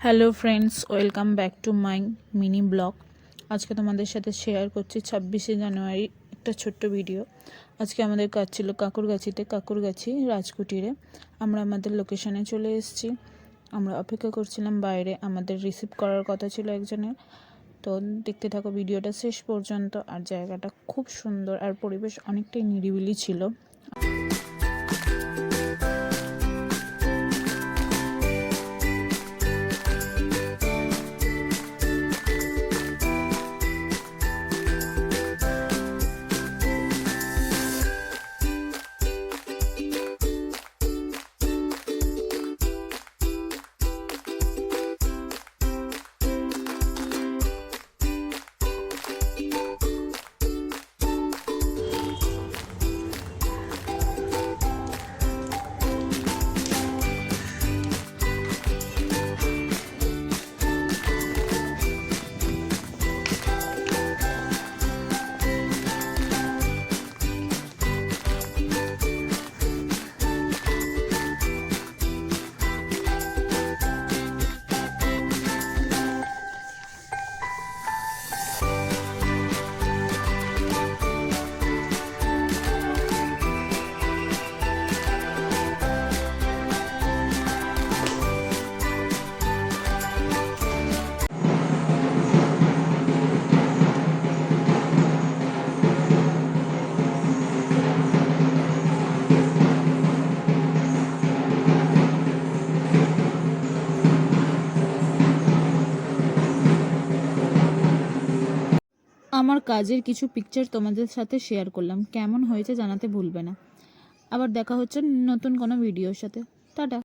Hello friends, welcome back to my mini blog. আজকে তোমাদের সাথে শেয়ার করছি 26শে জানুয়ারি একটা ছোট্ট ভিডিও। আজকে আমাদের কাজ ছিল কাকুরগাছি রাজকুটিরে। আমরা আমাদের লোকেশানে চলে এসেছি। আমরা অপেক্ষা করছিলাম বাইরে, আমাদের রিসিভ করার কথা ছিল একজনের। তো দেখতে থাকো ভিডিওটা শেষ পর্যন্ত। আর জায়গাটা খুব সুন্দর আর পরিবেশ অনেকটাই নিরিবিলি ছিল। আমার কাজের কিছু পিকচার তোমাদের সাথে শেয়ার করলাম। কেমন হয়েছে জানাতে ভুলবে না। আবার দেখা হচ্ছে নতুন কোনো ভিডিওর সাথে। টাটা।